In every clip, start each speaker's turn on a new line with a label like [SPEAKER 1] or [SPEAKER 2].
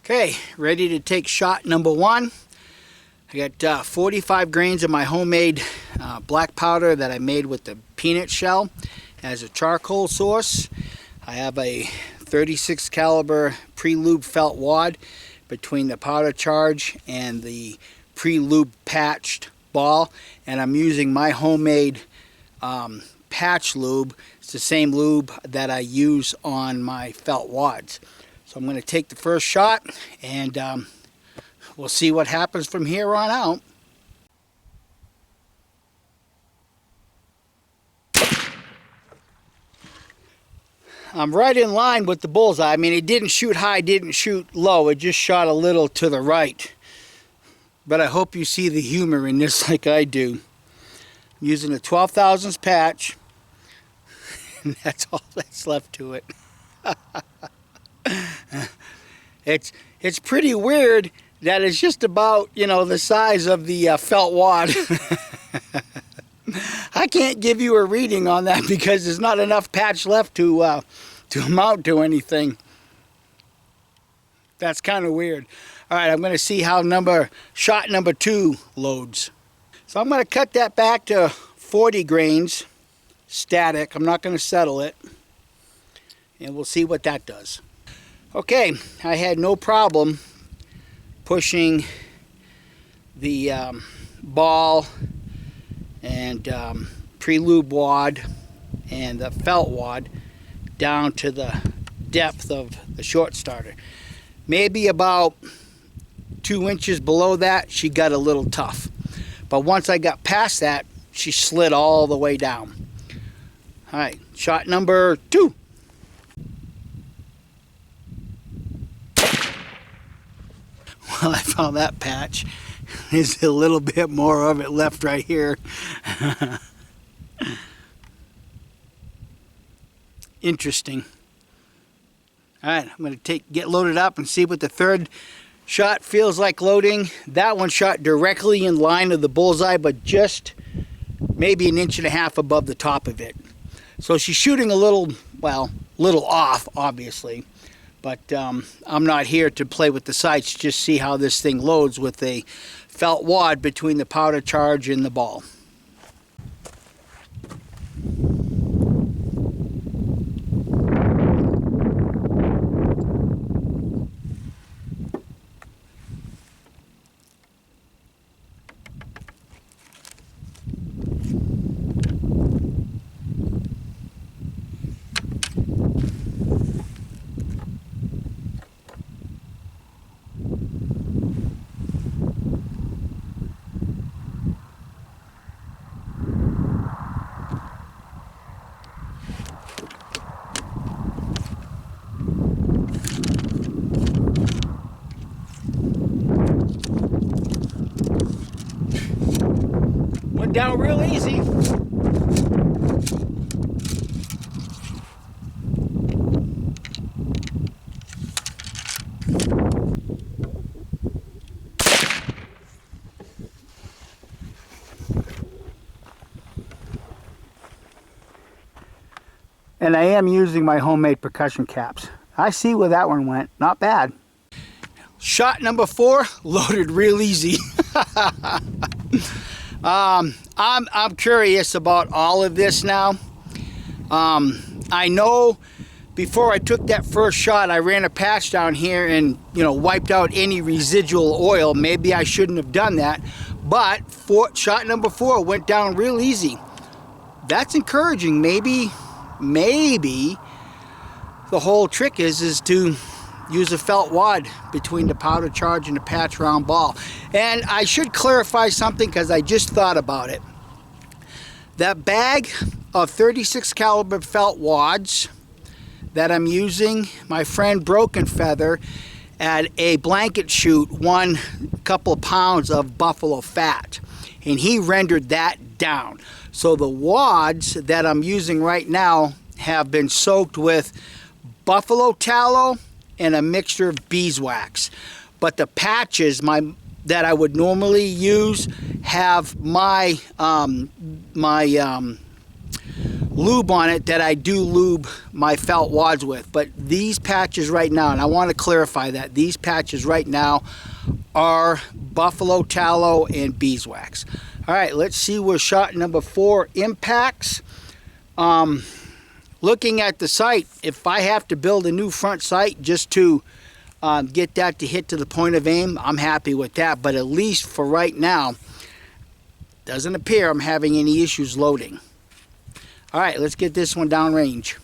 [SPEAKER 1] Okay, ready to take shot number one. I got 45 grains of my homemade black powder that I made with the peanut shell as a charcoal source. I have a 36 caliber pre-lube felt wad between the powder charge and the pre-lube patched ball, and I'm using my homemade patch lube. It's the same lube that I use on my felt wads. So I'm going to take the first shot, and we'll see what happens from here on out. I'm right in line with the bullseye. I mean, it didn't shoot high, didn't shoot low. It just shot a little to the right. But I hope you see the humor in this like I do. I'm using a 12 thousandths patch, and that's all that's left to it. It's pretty weird that it's just about, you know, the size of the felt wad. I can't give you a reading on that because there's not enough patch left to amount to anything. That's kind of weird. All right, I'm going to see how shot number two loads. So I'm going to cut that back to 40 grains static. I'm not going to settle it, and we'll see what that does. Okay, I had no problem pushing the ball and pre-lube wad and the felt wad down to the depth of the short starter. Maybe about 2 inches below that, she got a little tough. But once I got past that, she slid all the way down. All right, shot number two. Well, I found that patch. There's a little bit more of it left right here. Interesting. All right, I'm going to get loaded up and see what the third shot feels like loading. That one shot directly in line of the bullseye, but just maybe 1.5 inches above the top of it. So she's shooting a little, well, little off, obviously. But I'm not here to play with the sights, just see how this thing loads with a felt wad between the powder charge and the ball. Went down real easy. And I am using my homemade percussion caps. I see where that one went. Not bad. Shot number four, loaded real easy. I'm curious about all of this now. I know before I took that first shot, I ran a patch down here and, you know, wiped out any residual oil. Maybe I shouldn't have done that, but shot number four went down real easy. That's encouraging. Maybe the whole trick is to use a felt wad between the powder charge and the patch round ball. And I should clarify something because I just thought about it. That bag of 36 caliber felt wads that I'm using, my friend Broken Feather at a blanket shoot won a couple of pounds of buffalo fat, and he rendered that down. So the wads that I'm using right now have been soaked with buffalo tallow and a mixture of beeswax. But the patches that I would normally use have my lube on it that I do lube my felt wads with. But these patches right now, and I want to clarify that, these patches right now are buffalo tallow and beeswax. All right, let's see where shot number 4 impacts. Looking at the sight, if I have to build a new front sight just to get that to hit to the point of aim, I'm happy with that. But at least for right now, doesn't appear I'm having any issues loading. All right, let's get this one downrange.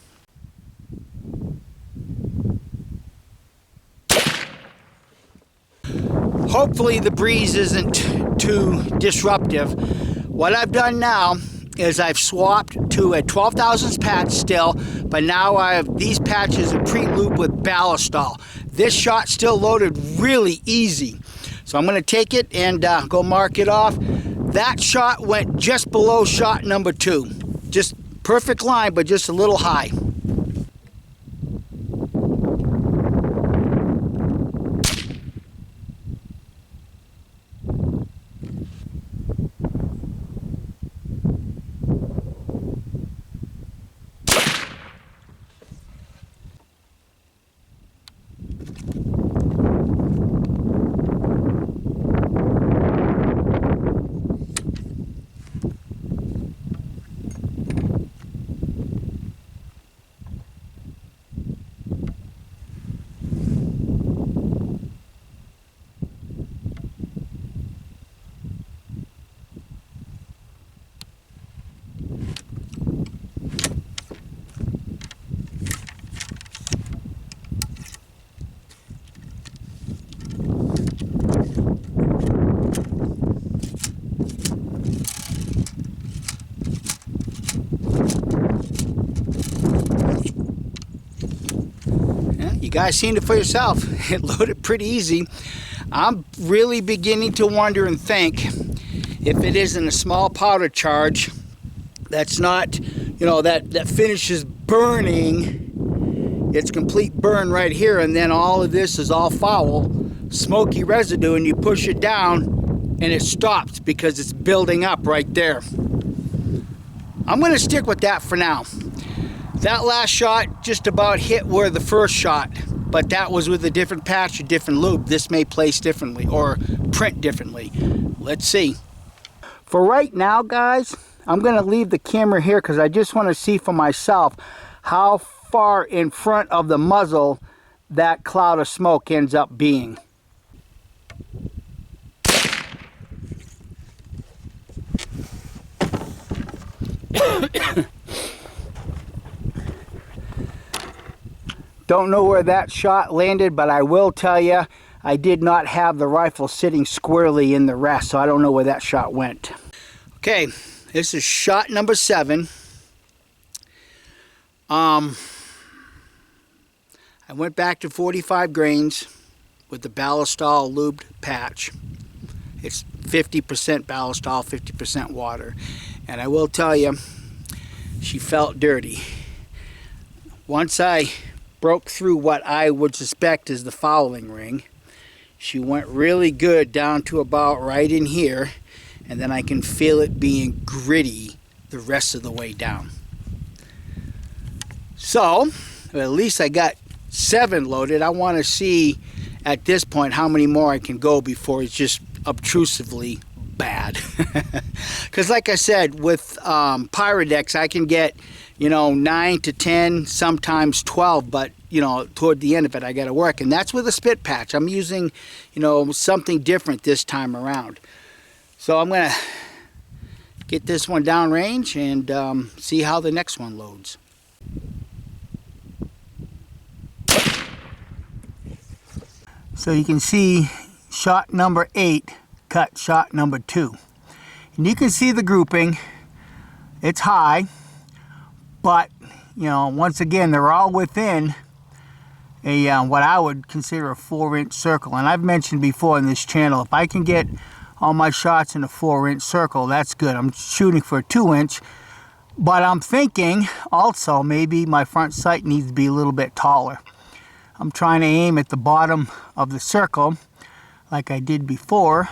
[SPEAKER 1] Hopefully the breeze isn't too disruptive. What I've done now is I've swapped to a 12 thousandths patch still, but now I have these patches are pre-lubed with ballistol. This shot still loaded really easy. So I'm gonna take it and go mark it off. That shot went just below shot number 2. Just perfect line, but just a little high. You guys seen it for yourself. It loaded pretty easy. I'm really beginning to wonder and think if it isn't a small powder charge that's not, you know, that finishes burning. It's complete burn right here, and then all of this is all foul, smoky residue, and you push it down and it stops because it's building up right there. I'm going to stick with that for now. That last shot just about hit where the first shot, but that was with a different patch, a different lube. This may place differently or print differently. Let's see. For right now, guys, I'm going to leave the camera here because I just want to see for myself how far in front of the muzzle that cloud of smoke ends up being. Don't know where that shot landed, but I will tell you, I did not have the rifle sitting squarely in the rest, so I don't know where that shot went. Okay, this is shot number 7. I went back to 45 grains with the ballistol lubed patch. It's 50% ballistol, 50% water. And I will tell you, she felt dirty. Once I broke through what I would suspect is the fouling ring, she went really good down to about right in here, and then I can feel it being gritty the rest of the way down. So, at least I got 7 loaded. I want to see at this point how many more I can go before it's just obtrusively bad. Because like I said, with Pyrodex I can get, you know, 9 to 10, sometimes 12, but you know, toward the end of it I got to work, and that's with a spit patch. I'm using, you know, something different this time around. So I'm gonna get this one downrange and see how the next one loads. So you can see shot number 8 cut shot number 2, and you can see the grouping. It's high, but you know, once again, they're all within a what I would consider a 4-inch circle. And I've mentioned before in this channel, if I can get all my shots in a 4-inch circle, that's good. I'm shooting for a 2-inch, but I'm thinking also maybe my front sight needs to be a little bit taller. I'm trying to aim at the bottom of the circle like I did before,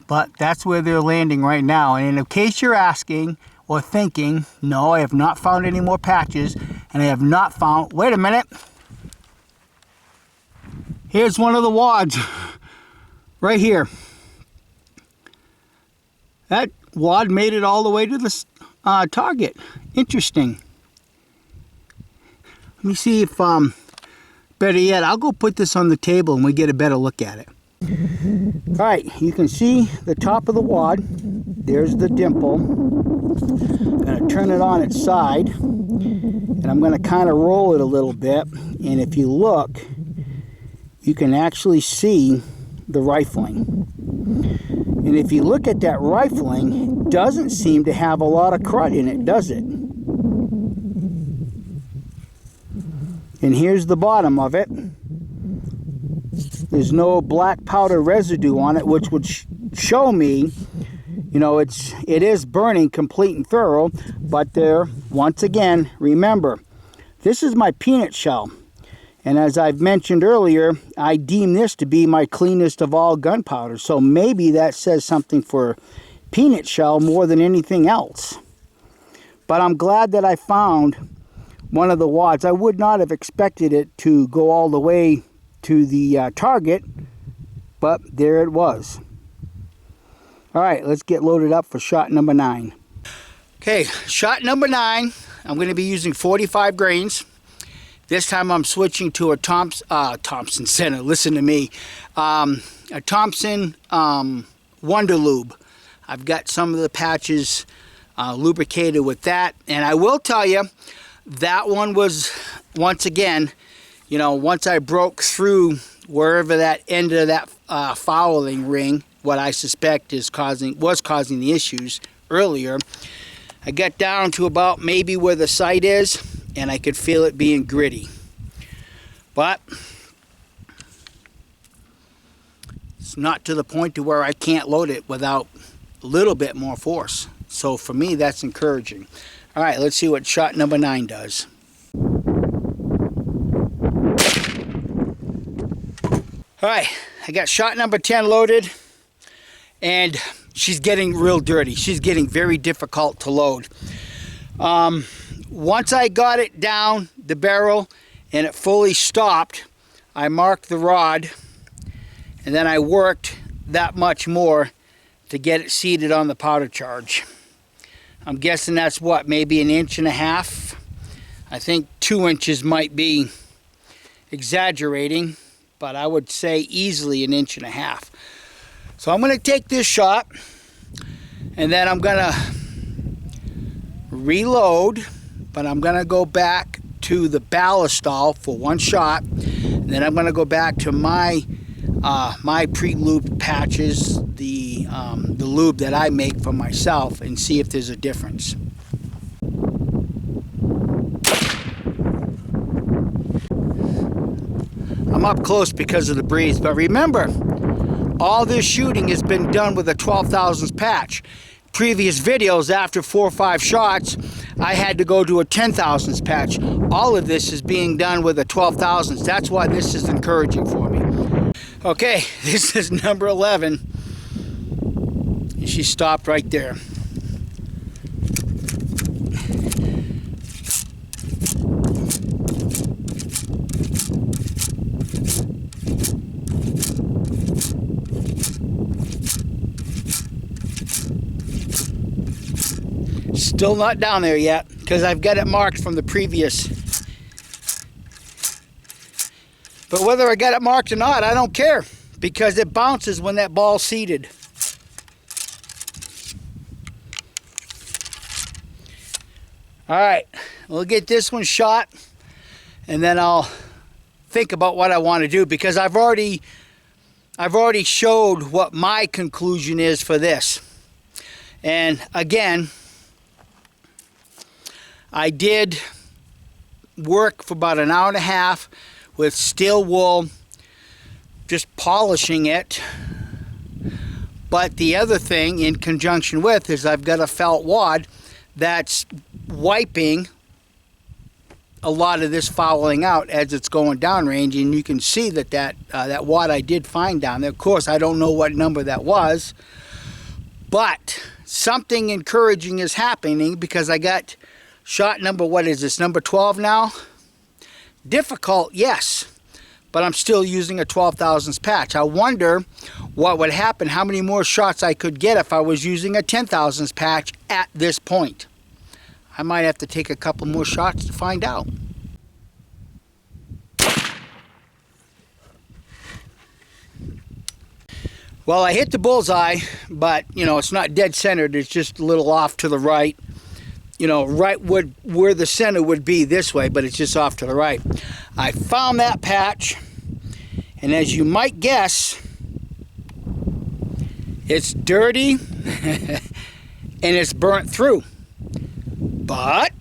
[SPEAKER 1] but that's where they're landing right now. And in case you're asking or thinking, no, I have not found any more patches, and I have not found, wait a minute, here's one of the wads, right here. That wad made it all the way to the target. Interesting. Let me see if, better yet, I'll go put this on the table and we get a better look at it. Alright, you can see the top of the wad. There's the dimple. I'm going to turn it on its side, and I'm going to kind of roll it a little bit, and if you look, you can actually see the rifling. And if you look at that rifling, it doesn't seem to have a lot of crud in it, does it? And here's the bottom of it. There's no black powder residue on it, which would show me, you know, it is burning complete and thorough. But there, once again, remember, this is my peanut shell. And as I've mentioned earlier, I deem this to be my cleanest of all gunpowder. So maybe that says something for peanut shell more than anything else. But I'm glad that I found one of the wads. I would not have expected it to go all the way to the target, but there it was. All right, let's get loaded up for shot number 9. Okay, shot number 9, I'm going to be using 45 grains. This time I'm switching to a Thompson Center, listen to me, a Thompson Wonder Lube. I've got some of the patches lubricated with that, and I will tell you, that one was, once again, you know, once I broke through wherever that end of that fouling ring, what I suspect was causing the issues earlier, I got down to about maybe where the sight is, and I could feel it being gritty. But it's not to the point to where I can't load it without a little bit more force. So for me, that's encouraging. All right, let's see what shot number 9 does. All right, I got shot number 10 loaded, and she's getting real dirty. She's getting very difficult to load. Once I got it down the barrel and it fully stopped, I marked the rod, and then I worked that much more to get it seated on the powder charge. I'm guessing that's what, maybe 1.5 inches? I think 2 inches might be exaggerating, but I would say easily 1.5 inches. So I'm going to take this shot, and then I'm going to reload, but I'm going to go back to the ballast stall for one shot, and then I'm going to go back to my pre-lubed patches, the lube that I make for myself, and see if there's a difference. I'm up close because of the breeze, but remember, all this shooting has been done with a 12 thousandths patch. Previous videos, after 4 or 5 shots, I had to go to a 10 thousandths patch. All of this is being done with a 12 thousandths. That's why this is encouraging for me. Okay, this is number 11. And she stopped right there. Still not down there yet, because I've got it marked from the previous. But whether I got it marked or not, I don't care, because it bounces when that ball's seated. All right, we'll get this one shot, and then I'll think about what I want to do, because I've already showed what my conclusion is for this. And again, I did work for about 1.5 hours with steel wool, just polishing it. But the other thing in conjunction with is I've got a felt wad that's wiping a lot of this fouling out as it's going downrange, and you can see that that wad I did find down there. Of course, I don't know what number that was, but something encouraging is happening, because I got shot number, what is this, number 12 now? Difficult, yes, but I'm still using a 12 thousandths patch. I wonder what would happen, how many more shots I could get if I was using a 10 thousandths patch at this point. I might have to take a couple more shots to find out. Well, I hit the bullseye, but, you know, it's not dead centered. It's just a little off to the right. You know, right where the center would be this way, but it's just off to the right. I found that patch, and as you might guess, it's dirty and it's burnt through. But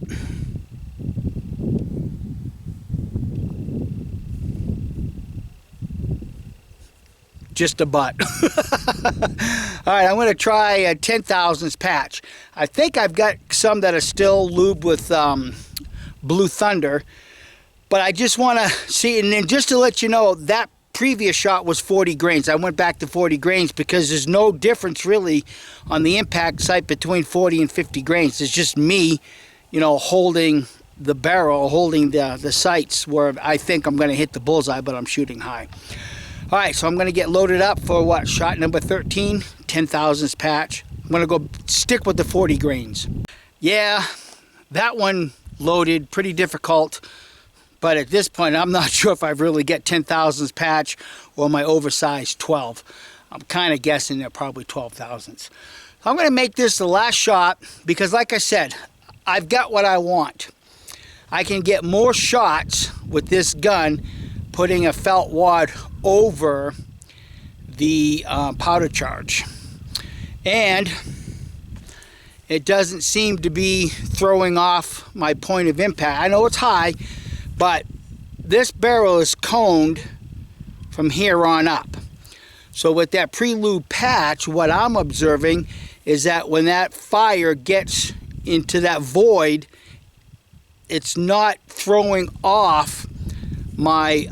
[SPEAKER 1] just a butt. All right, I'm going to try a 10 thousandths patch. I think I've got some that are still lubed with Blue Thunder, but I just want to see, and then just to let you know, that previous shot was 40 grains. I went back to 40 grains because there's no difference really on the impact site between 40 and 50 grains. It's just me, you know, holding the barrel, holding the sights where I think I'm going to hit the bullseye, but I'm shooting high. All right, so I'm going to get loaded up for what, shot number 13, 10 thousandths patch. I'm going to go stick with the 40 grains. Yeah, that one loaded, pretty difficult, but at this point I'm not sure if I really get 10 thousandths patch or my oversized 12. I'm kind of guessing they're probably 12 thousandths. So I'm going to make this the last shot because, like I said, I've got what I want. I can get more shots with this gun putting a felt wad over the powder charge, and it doesn't seem to be throwing off my point of impact. I know it's high, but this barrel is coned from here on up. So with that pre-lube patch, what I'm observing is that when that fire gets into that void, it's not throwing off my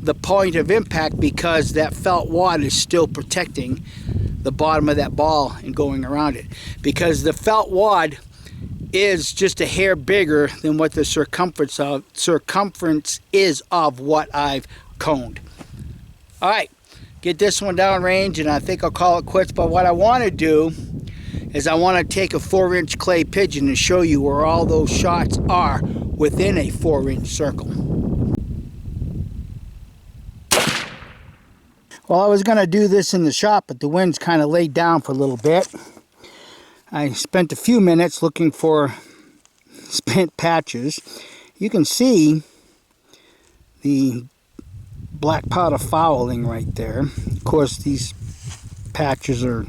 [SPEAKER 1] the point of impact, because that felt wad is still protecting the bottom of that ball and going around it, because the felt wad is just a hair bigger than what the circumference is of what I've coned. All right, get this one down range, and I think I'll call it quits. But what I want to do is I want to take a 4-inch clay pigeon and show you where all those shots are within a 4-inch circle. Well, I was going to do this in the shop, but the wind's kind of laid down for a little bit. I spent a few minutes looking for spent patches. You can see the black powder fouling right there. Of course, these patches are,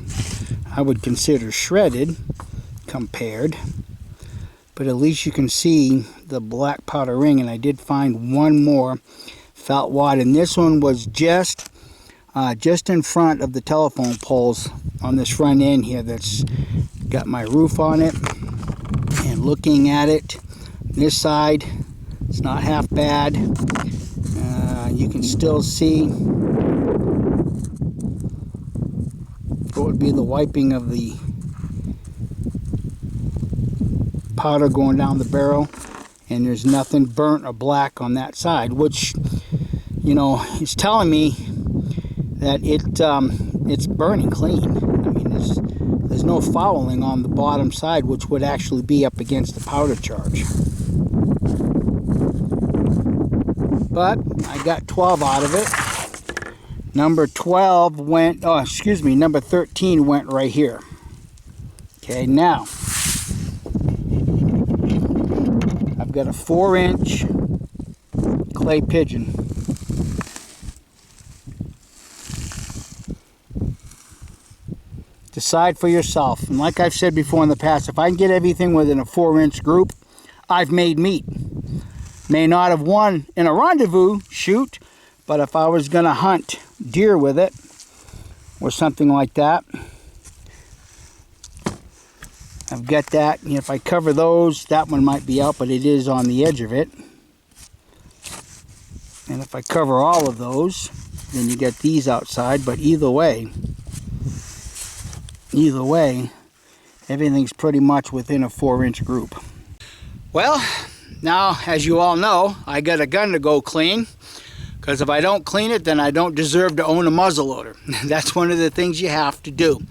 [SPEAKER 1] I would consider, shredded compared, but at least you can see the black powder ring. And I did find one more felt wad, and this one was just in front of the telephone poles on this front end here that's got my roof on it. And looking at it, this side, it's not half bad. You can still see what would be the wiping of the powder going down the barrel, and there's nothing burnt or black on that side, which, you know, is telling me that it's burning clean. I mean, there's no fouling on the bottom side, which would actually be up against the powder charge. But I got 12 out of it. Number 12 went, oh, excuse me, number 13 went right here. Okay, now I've got a 4-inch clay pigeon. Decide for yourself. And like I've said before in the past, if I can get everything within a 4-inch group, I've made meat. May not have won in a rendezvous shoot, but if I was going to hunt deer with it or something like that, I've got that. And if I cover those, that one might be out, but it is on the edge of it. And if I cover all of those, then you get these outside. But either way, Everything's pretty much within a 4-inch group. Well, now as you all know, I got a gun to go clean, because if I don't clean it, then I don't deserve to own a muzzleloader. That's one of the things you have to do. You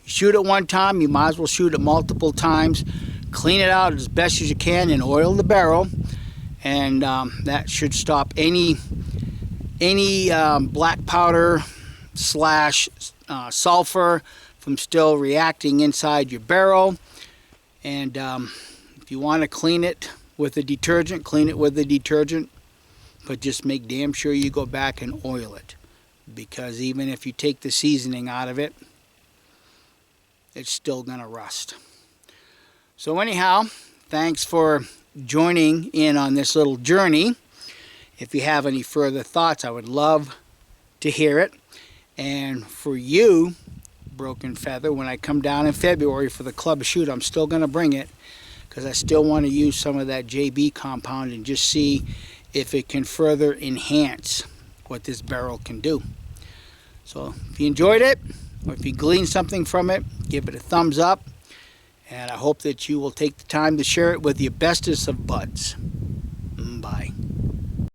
[SPEAKER 1] shoot it one time, you might as well shoot it multiple times. Clean it out as best as you can and oil the barrel, and that should stop any black powder slash sulfur from still reacting inside your barrel. And if you want to clean it with a detergent, clean it with a detergent, but just make damn sure you go back and oil it, because even if you take the seasoning out of it, it's still gonna rust. So anyhow, thanks for joining in on this little journey. If you have any further thoughts, I would love to hear it. And for you, Broken Feather, when I come down in February for the club shoot, I'm still going to bring it, because I still want to use some of that JB compound and just see if it can further enhance what this barrel can do. So if you enjoyed it, or if you gleaned something from it, give it a thumbs up. And I hope that you will take the time to share it with your bestest of buds.